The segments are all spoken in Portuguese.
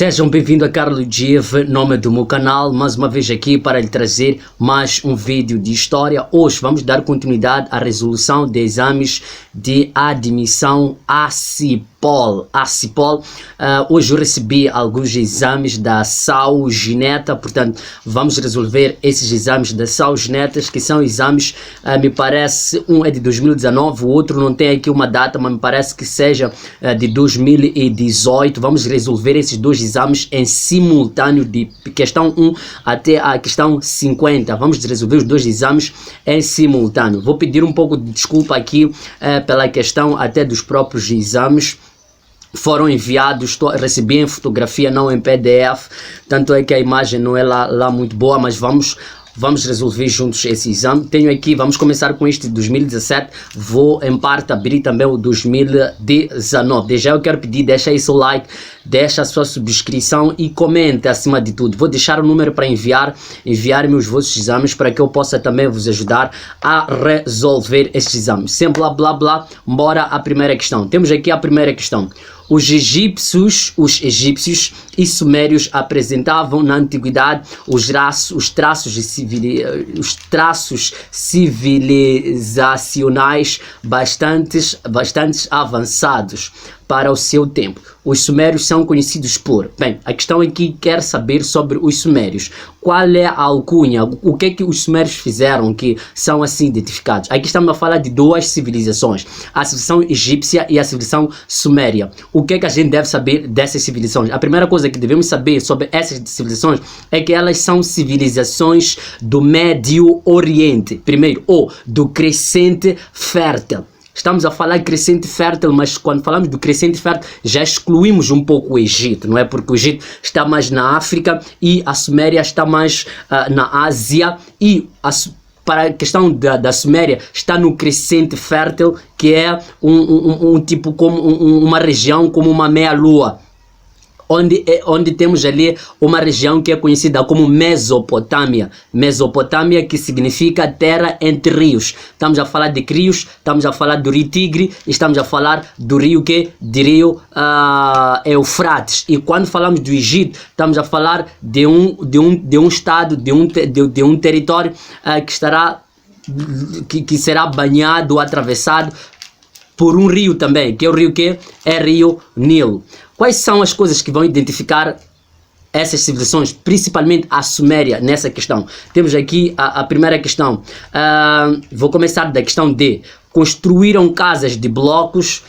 Sejam bem-vindos a Carlos Dieve, nome do meu canal, mais uma vez aqui para lhe trazer mais um vídeo de história. Hoje vamos dar continuidade à resolução de exames de admissão à CIPOL. Hoje eu recebi alguns exames da SAU-GINETA, portanto vamos resolver esses exames da SAU-GINETA, que são exames, me parece, um é de 2019, o outro não tem aqui uma data, mas me parece que seja de 2018. Vamos resolver esses dois exames em simultâneo, de questão 1 até a questão 50. Vamos resolver os dois exames em simultâneo. Vou pedir um pouco de desculpa aqui pela questão até dos próprios exames. Foram enviados, recebi em fotografia, não em PDF, tanto é que a imagem não é lá muito boa, mas vamos resolver juntos esse exame. Tenho aqui, vamos começar com este de 2017, vou em parte abrir também o 2019. Desde já eu quero pedir, deixa aí seu like, deixa a sua subscrição e comente acima de tudo. Vou deixar o número para enviar-me os vossos exames para que eu possa também vos ajudar a resolver estes exames. Sem blá blá blá, bora à primeira questão. Temos aqui a primeira questão. Os egípcios e sumérios apresentavam na antiguidade os traços civilizacionais bastante avançados para o seu tempo. Os sumérios são conhecidos por... Bem, a questão aqui quer saber sobre os sumérios. Qual é a alcunha? O que é que os sumérios fizeram que são assim identificados? Aqui estamos a falar de duas civilizações. A civilização egípcia e a civilização suméria. O que é que a gente deve saber dessas civilizações? A primeira coisa que devemos saber sobre essas civilizações é que elas são civilizações do Médio Oriente. Primeiro, ou do Crescente Fértil. Estamos a falar de crescente fértil, mas quando falamos do crescente fértil já excluímos um pouco o Egito, não é? Porque o Egito está mais na África e a Suméria está mais na Ásia, e para a questão da Suméria está no crescente fértil, que é um tipo como uma região como uma meia-lua. Onde temos ali uma região que é conhecida como Mesopotâmia. Mesopotâmia, que significa terra entre rios. Estamos a falar de rios, estamos a falar do rio Tigre, estamos a falar do rio Eufrates. E quando falamos do Egito, estamos a falar de um estado, de um território que será banhado ou atravessado por um rio também, que é o rio Rio Nilo. Quais são as coisas que vão identificar essas civilizações, principalmente a Suméria, nessa questão? Temos aqui a primeira questão. Vou começar da questão D. Construíram casas de blocos,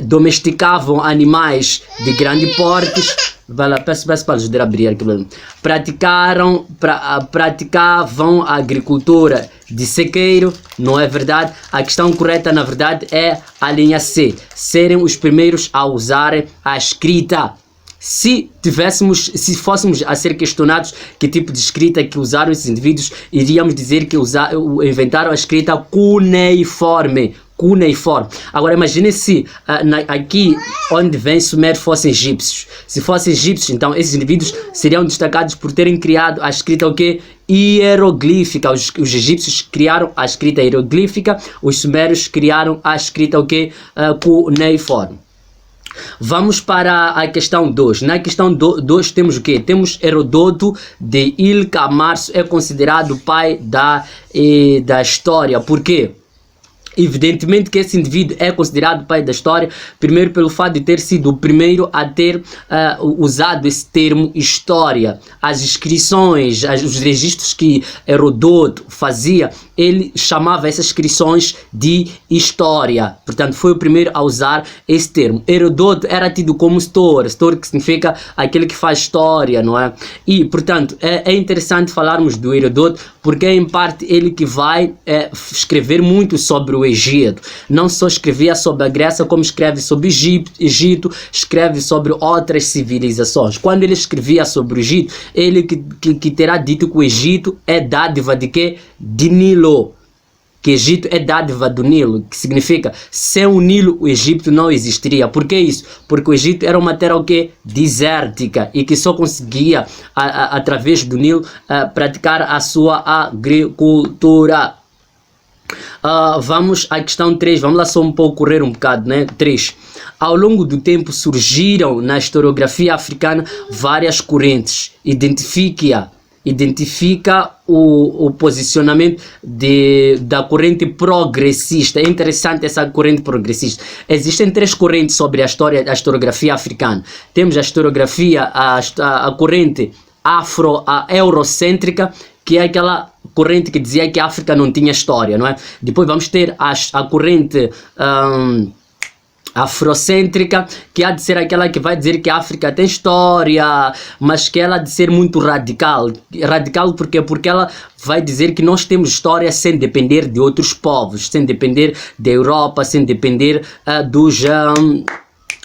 domesticavam animais de grande porte. Peço para ajudar a abrir aqui. Praticavam a agricultura de sequeiro. Não é verdade. A questão correta, na verdade, é a linha C. Serem os primeiros a usarem a escrita. Se fôssemos a ser questionados que tipo de escrita que usaram esses indivíduos, iríamos dizer que inventaram a escrita cuneiforme. Agora imagine se aqui onde vem Sumério fossem egípcios. Se fossem egípcios, então esses indivíduos seriam destacados por terem criado a escrita hieroglífica. Os egípcios criaram a escrita hieroglífica, os sumérios criaram a escrita cuneiforme. Vamos para a questão 2. Na questão 2 temos o quê? Temos Heródoto de Ilha Março, é considerado o pai da história. Por quê? Evidentemente que esse indivíduo é considerado pai da história, primeiro pelo fato de ter sido o primeiro a ter usado esse termo história. As inscrições, os registros que Heródoto fazia, ele chamava essas inscrições de história. Portanto, foi o primeiro a usar esse termo. Heródoto era tido como Store que significa aquele que faz história, não é? E, portanto, é interessante falarmos do Heródoto, porque é em parte ele que vai escrever muito sobre o Egito. Não só escrevia sobre a Grécia, como escreve sobre o Egito, escreve sobre outras civilizações. Quando ele escrevia sobre o Egito, ele que terá dito que o Egito é dádiva de quê? De Nilo. Que Egito é dádiva do Nilo, que significa, sem o Nilo o Egito não existiria. Por que isso? Porque o Egito era uma terra desértica e que só conseguia, através do Nilo, praticar a sua agricultura. Vamos à questão 3, vamos lá só correr um bocado, né? 3. Ao longo do tempo surgiram na historiografia africana várias correntes. Identifica o posicionamento da corrente progressista. É interessante essa corrente progressista. Existem três correntes sobre a historiografia africana. Temos a historiografia, a corrente eurocêntrica, que é aquela corrente que dizia que a África não tinha história, não é? Depois vamos ter a corrente afrocêntrica, que há de ser aquela que vai dizer que a África tem história, mas que ela há de ser muito radical. Radical porque ela vai dizer que nós temos história sem depender de outros povos, sem depender da Europa, sem depender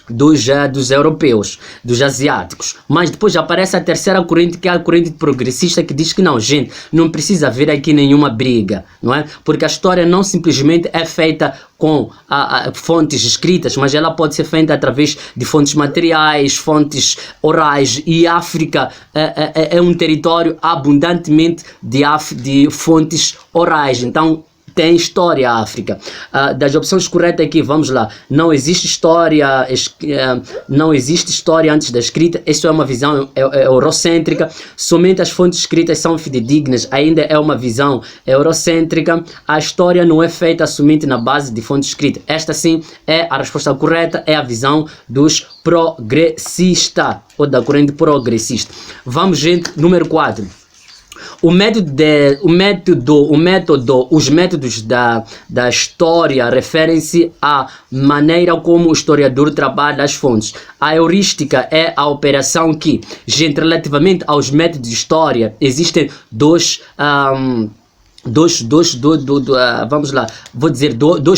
dos europeus, dos asiáticos. Mas depois aparece a terceira corrente, que é a corrente progressista, que diz que não, gente, não precisa haver aqui nenhuma briga, não é? Porque a história não simplesmente é feita com fontes escritas, mas ela pode ser feita através de fontes materiais, fontes orais, e a África é um território abundantemente de fontes orais. Então tem história a África. Das opções corretas aqui, vamos lá. Não existe história antes da escrita. Isso é uma visão eurocêntrica. Somente as fontes escritas são fidedignas. Ainda é uma visão eurocêntrica. A história não é feita somente na base de fontes escritas. Esta sim é a resposta correta. É a visão dos progressistas, ou da corrente progressista. Vamos, gente, número 4. Os métodos da história referem-se à maneira como o historiador trabalha as fontes. A heurística é a operação que, gente, relativamente aos métodos de história, existem dois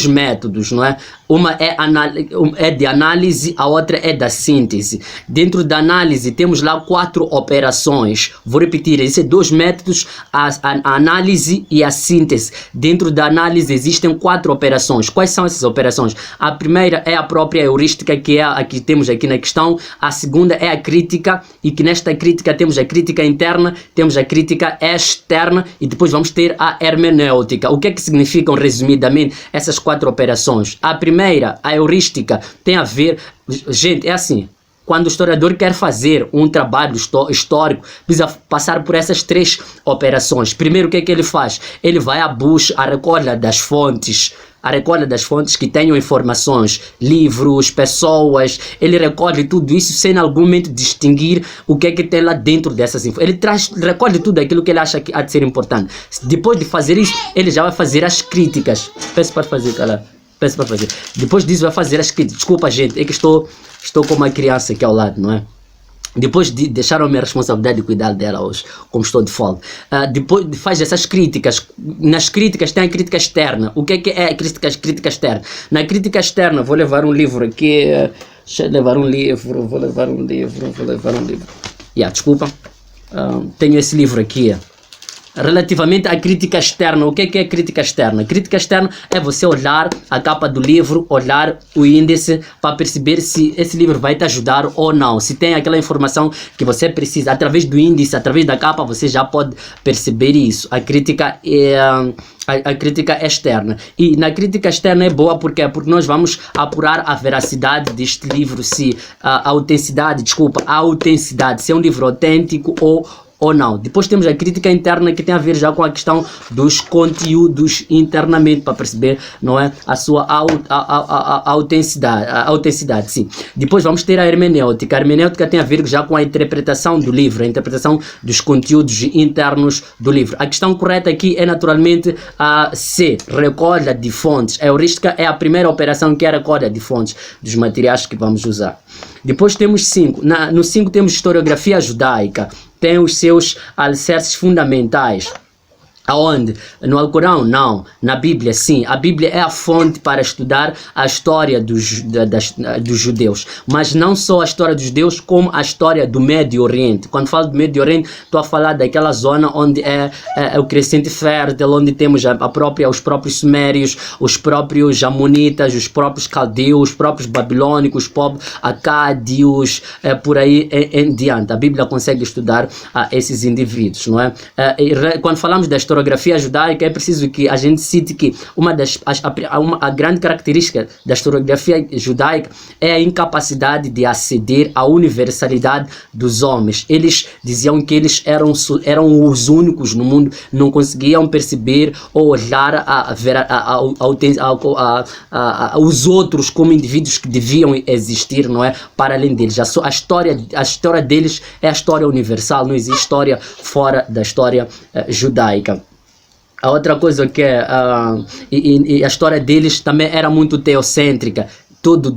métodos, não é? Uma é de análise, a outra é da síntese. Dentro da análise temos lá 4 operações. Vou repetir, existem 2 métodos, a análise e a síntese. Dentro da análise existem 4 operações. Quais são essas operações? A primeira é a própria heurística, que é a que temos aqui na questão. A segunda é a crítica, e que nesta crítica temos a crítica interna, temos a crítica externa, e depois vamos ter a hermenêutica. O que é que significam, resumidamente, essas 4 operações? A primeira, a heurística, tem a ver... Gente, é assim, quando o historiador quer fazer um trabalho histórico, precisa passar por essas 3 operações. Primeiro, o que é que ele faz? Ele vai à busca, à recolha das fontes, que tenham informações, livros, pessoas. Ele recolhe tudo isso sem em algum momento distinguir o que é que tem lá dentro dessas informações. Ele recolhe tudo aquilo que ele acha que há de ser importante. Depois de fazer isso, ele já vai fazer as críticas. Peço para fazer. Depois disso vai fazer as críticas. Desculpa, gente, é que estou com uma criança aqui ao lado, não é? Depois de deixar a minha responsabilidade de cuidar dela hoje, como estou de folga. Depois faz essas críticas. Nas críticas tem a crítica externa. O que é a crítica externa? Na crítica externa, vou levar um livro aqui. Vou levar um livro. Desculpa. Tenho esse livro aqui. Relativamente à crítica externa, o que é crítica externa? Crítica externa é você olhar a capa do livro, olhar o índice, para perceber se esse livro vai te ajudar ou não. Se tem aquela informação que você precisa, através do índice, através da capa, você já pode perceber isso. A crítica externa. E na crítica externa é boa porque nós vamos apurar a veracidade deste livro, a autenticidade, se é um livro autêntico ou não. Depois temos a crítica interna, que tem a ver já com a questão dos conteúdos internamente, para perceber, não é, a sua autenticidade, sim. Depois vamos ter a hermenêutica. A hermenêutica tem a ver já com a interpretação do livro, a interpretação dos conteúdos internos do livro. A questão correta aqui é naturalmente a C, recolha de fontes. A heurística é a primeira operação, que é a recolha de fontes dos materiais que vamos usar. Depois temos 5. No 5 temos historiografia judaica. Tem os seus alicerces fundamentais. Aonde? No Alcorão? Não. Na Bíblia, sim. A Bíblia é a fonte para estudar a história dos judeus. Mas não só a história dos judeus, como a história do Médio Oriente. Quando falo do Médio Oriente, estou a falar daquela zona onde é o crescente fértil, onde temos os próprios sumérios, os próprios amonitas, os próprios caldeus, os próprios babilônicos, os povos acádios, por aí em diante. A Bíblia consegue estudar esses indivíduos, não é? Quando falamos da história historiografia judaica, é preciso que a gente cite que a grande característica da historiografia judaica é a incapacidade de aceder à universalidade dos homens. Eles diziam que eles eram os únicos no mundo, não conseguiam perceber ou olhar os outros como indivíduos que deviam existir, não é? Para além deles. A história deles é a história universal, não existe história fora da história judaica. A outra coisa que é, e a história deles também era muito teocêntrica. Tudo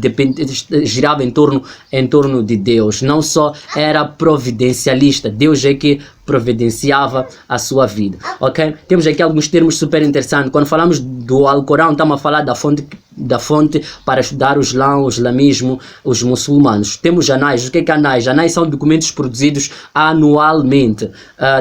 girava em torno de Deus. Não só era providencialista, Deus é que providenciava a sua vida, ok? Temos aqui alguns termos super interessantes. Quando falamos do Alcorão, estamos a falar da fonte para estudar o Islã, o islamismo, os muçulmanos. Temos anais. O que é anais? Anais são documentos produzidos anualmente.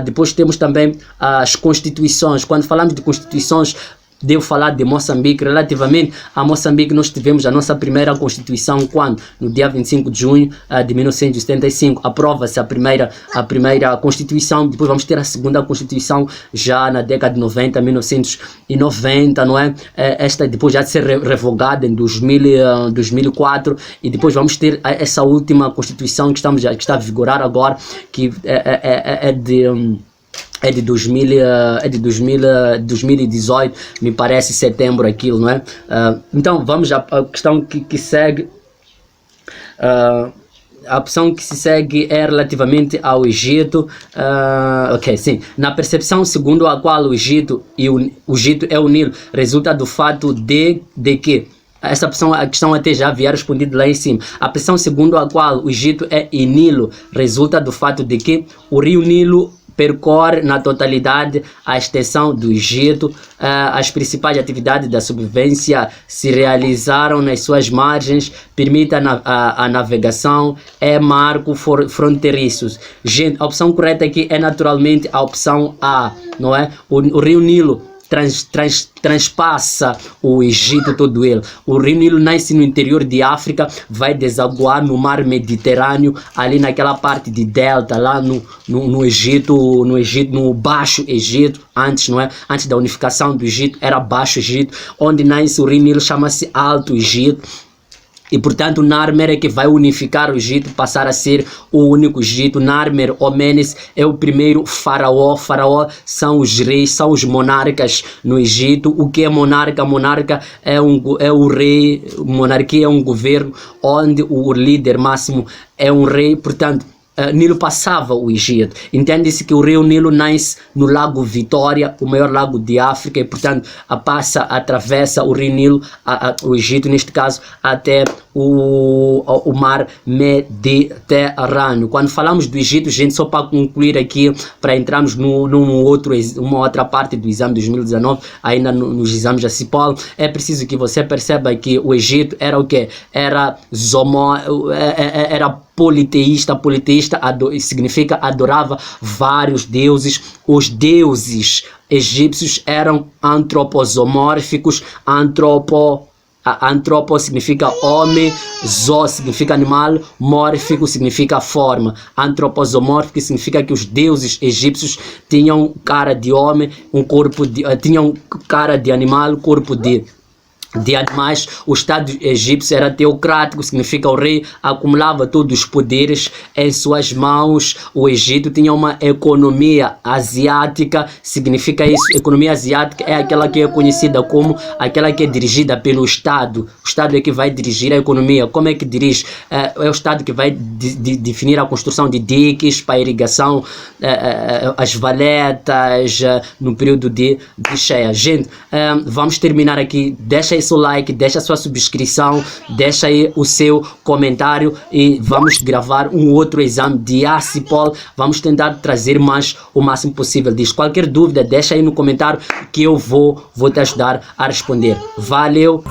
Depois temos também as constituições. Quando falamos de constituições, devo falar de Moçambique. Relativamente a Moçambique, nós tivemos a nossa primeira Constituição quando? No dia 25 de junho de 1975. Aprova-se a primeira Constituição, depois vamos ter a segunda Constituição já na década de 90, 1990, não é? Esta depois já de ser revogada em 2004, e depois vamos ter essa última Constituição que está a vigorar agora, que é de 2018, me parece, setembro aquilo, não é? Então vamos à questão que segue. A opção que se segue é relativamente ao Egito. Ok, sim. Na percepção segundo a qual o Egito é o Nilo, resulta do fato de que essa opção, a questão até já havia respondido lá em cima. A opção segundo a qual o Egito é Nilo resulta do fato de que o rio Nilo percorre na totalidade a extensão do Egito. As principais atividades da sobrevivência se realizaram nas suas margens, permite a navegação, é marco fronteiriço. Gente, a opção correta aqui é naturalmente a opção A, não é? O rio Nilo transpassa o Egito todo ele. O rio Nilo nasce no interior de África, vai desaguar no mar Mediterrâneo, ali naquela parte de delta, lá no Egito, no Baixo Egito, antes, não é? Antes da unificação do Egito, era Baixo Egito. Onde nasce o rio Nilo chama-se Alto Egito. E portanto Narmer é que vai unificar o Egito, passar a ser o único Egito. Narmer ou Menes é o primeiro faraó. Faraó são os reis, são os monarcas no Egito. O que é monarca? Monarca é o rei. Monarquia é um governo onde o líder máximo é um rei. Portanto, Nilo passava o Egito. Entende-se que o rio Nilo nasce no Lago Vitória, o maior lago de África, e portanto atravessa o rio Nilo, o Egito neste caso, até o mar Mediterrâneo. Quando falamos do Egito, gente, só para concluir aqui, para entrarmos uma outra parte do exame de 2019, ainda nos exames da CIPOL, é preciso que você perceba que o Egito era o quê? Era politeísta. Politeísta significa adorava vários deuses. Os deuses egípcios eram antroposomórficos. Antropo significa homem, zo significa animal, mórfico significa forma. Antroposomórfico significa que os deuses egípcios tinham cara de homem, tinham cara de animal, corpo de animais. O Estado egípcio era teocrático, significa o rei acumulava todos os poderes em suas mãos. O Egito tinha uma economia asiática, significa isso. Economia asiática é aquela que é conhecida como aquela que é dirigida pelo Estado. O Estado é que vai dirigir a economia. Como é que dirige? É o Estado que vai definir a construção de diques para irrigação, as valetas no período de cheia. Gente, vamos terminar aqui. Deixa aí seu like, deixa sua subscrição, deixa aí o seu comentário e vamos gravar um outro exame de ACIPOL. Vamos tentar trazer o máximo possível disso. Qualquer dúvida, deixa aí no comentário que eu vou te ajudar a responder. Valeu!